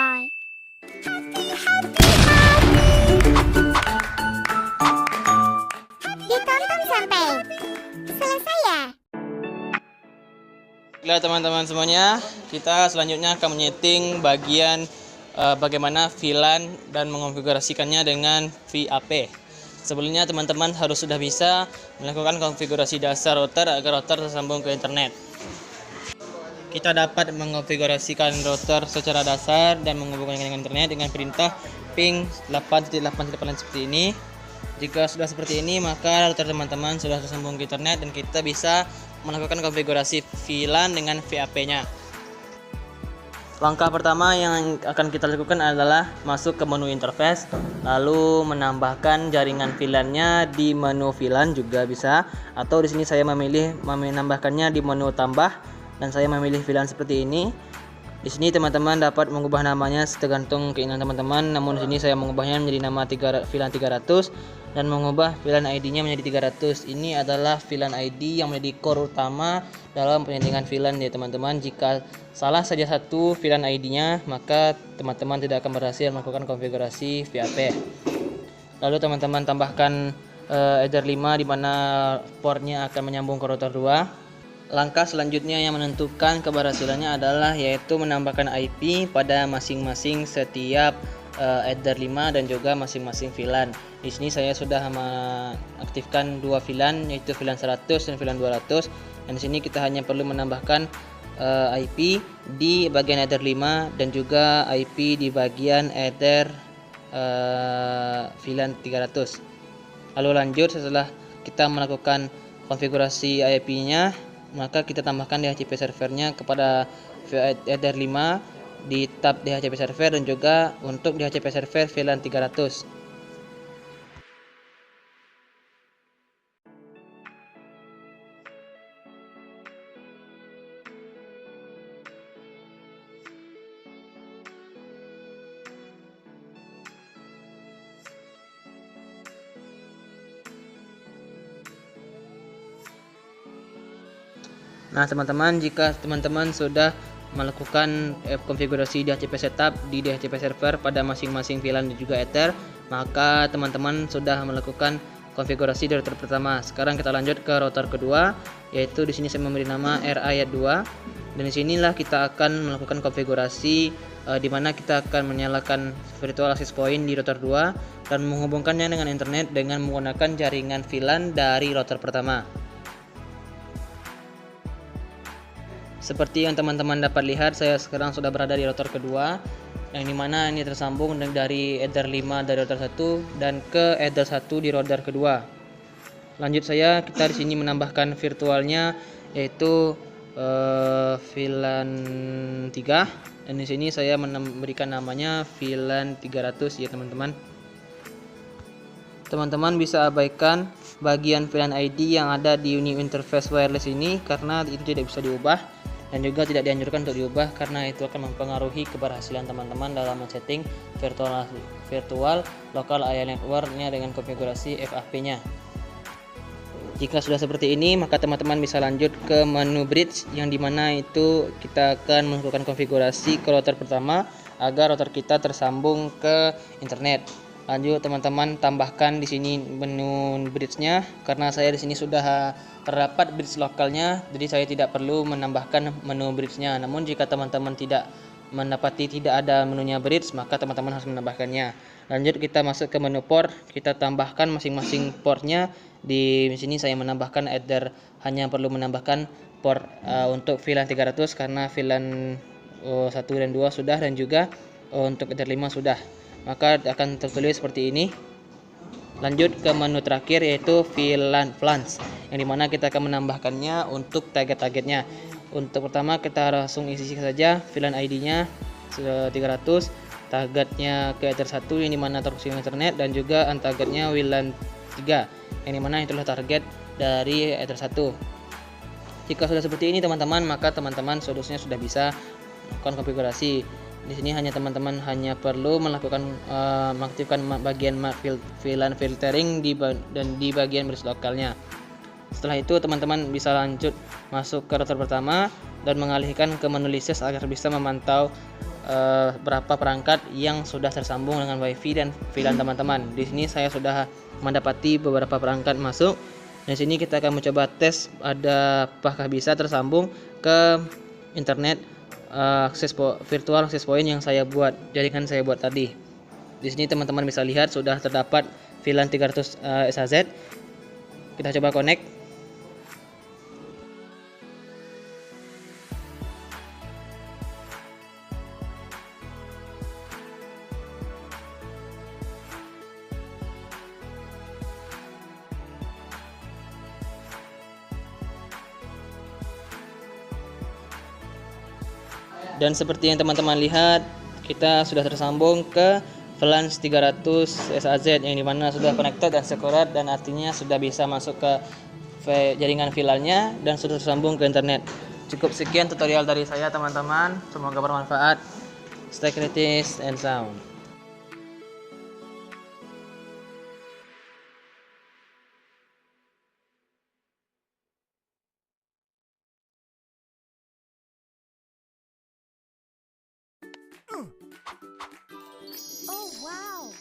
Bye. Ditonton sampai selesai ya. Baiklah teman-teman semuanya, kita selanjutnya akan menyeting bagian bagaimana VLAN dan mengonfigurasikannya dengan VAP. Sebelumnya teman-teman harus sudah bisa melakukan konfigurasi dasar router agar router tersambung ke internet. Kita dapat mengonfigurasikan router secara dasar dan menghubungkannya dengan internet dengan perintah ping 8.8.8 seperti ini. Jika sudah seperti ini, maka router teman-teman sudah tersambung ke internet dan kita bisa melakukan konfigurasi VLAN dengan VAP-nya. Langkah pertama yang akan kita lakukan adalah masuk ke menu interface, lalu menambahkan jaringan VLAN-nya di menu VLAN juga bisa, atau di sini saya memilih menambahkannya di menu tambah dan saya memilih VLAN seperti ini. Di sini teman-teman dapat mengubah namanya tergantung keinginan teman-teman, namun di sini saya mengubahnya menjadi nama VLAN 300 dan mengubah VLAN ID-nya menjadi 300. Ini adalah VLAN ID yang menjadi core utama dalam penyetingan VLAN ya teman-teman. Jika salah saja satu VLAN ID-nya, maka teman-teman tidak akan berhasil melakukan konfigurasi VAP. Lalu teman-teman tambahkan header 5 di mana portnya akan menyambung ke router 2. Langkah selanjutnya yang menentukan keberhasilannya adalah yaitu menambahkan IP pada masing-masing setiap header 5 dan juga masing-masing VLAN. Di sini saya sudah mengaktifkan dua VLAN yaitu VLAN 100 dan VLAN 200. Dan di sini kita hanya perlu menambahkan IP di bagian header 5 dan juga IP di bagian header VLAN 300. Lalu lanjut, setelah kita melakukan konfigurasi IP-nya, maka kita tambahkan DHCP servernya kepada header 5 di tab DHCP server dan juga untuk DHCP server VLAN 300. Nah teman-teman, jika teman-teman sudah melakukan konfigurasi DHCP setup di DHCP server pada masing-masing VLAN dan juga Ether, maka teman-teman sudah melakukan konfigurasi di router pertama. Sekarang kita lanjut ke router kedua, yaitu di sini saya memberi nama RAYAT 2. Dan disinilah kita akan melakukan konfigurasi di mana kita akan menyalakan virtual access point di router 2 dan menghubungkannya dengan internet dengan menggunakan jaringan VLAN dari router pertama. Seperti yang teman-teman dapat lihat, saya sekarang sudah berada di router kedua, yang dimana ini tersambung dari header 5 dari router 1 dan ke header 1 di router kedua. Lanjut kita di sini menambahkan virtualnya yaitu VLAN 3 dan di sini saya memberikan namanya VLAN 300 ya teman-teman. Teman-teman bisa abaikan bagian VLAN ID yang ada di new interface wireless ini karena itu tidak bisa diubah dan juga tidak dianjurkan untuk diubah karena itu akan mempengaruhi keberhasilan teman-teman dalam men-setting virtual local area network-nya dengan konfigurasi FAP-nya. Jika sudah seperti ini, maka teman-teman bisa lanjut ke menu bridge yang dimana itu kita akan melakukan konfigurasi ke router pertama agar router kita tersambung ke internet. Lanjut teman-teman tambahkan di sini menu bridge-nya karena saya di sini sudah terdapat bridge lokalnya, jadi saya tidak perlu menambahkan menu bridge-nya. Namun jika teman-teman tidak ada menunya bridge, maka teman-teman harus menambahkannya. Lanjut kita masuk ke menu port, kita tambahkan masing-masing portnya. Di sini saya menambahkan header, hanya perlu menambahkan port untuk VLAN 300 karena VLAN 1 dan 2 sudah dan juga untuk header 5 sudah. Maka akan tertulis seperti ini. Lanjut ke menu terakhir yaitu VLAN plans yang dimana kita akan menambahkannya untuk target-targetnya. Untuk pertama kita langsung isi saja VLAN ID-nya 300, targetnya ke Ether 1 yang dimana terhubung internet dan juga targetnya VLAN 3 yang dimana itulah target dari Ether 1. Jika sudah seperti ini teman-teman, maka teman-teman seharusnya sudah bisa melakukan konfigurasi. Di sini teman-teman hanya perlu melakukan mengaktifkan bagian VLAN filtering dan di bagian bridge lokalnya. Setelah itu teman-teman bisa lanjut masuk ke router pertama dan mengalihkan ke menu license agar bisa memantau berapa perangkat yang sudah tersambung dengan WiFi dan VLAN teman-teman. Di sini saya sudah mendapati beberapa perangkat masuk. Di sini kita akan mencoba tes apakah bisa tersambung ke internet virtual access point yang saya buat, jaringan saya buat tadi. Di sini teman-teman bisa lihat sudah terdapat VLAN 300 SHZ. Kita coba connect. Dan seperti yang teman-teman lihat, kita sudah tersambung ke VLAN 300 SHZ yang dimana sudah connected dan secure, dan artinya sudah bisa masuk ke jaringan VLAN-nya dan sudah tersambung ke internet. Cukup sekian tutorial dari saya teman-teman, semoga bermanfaat. Stay kritis and sound. Oh, wow.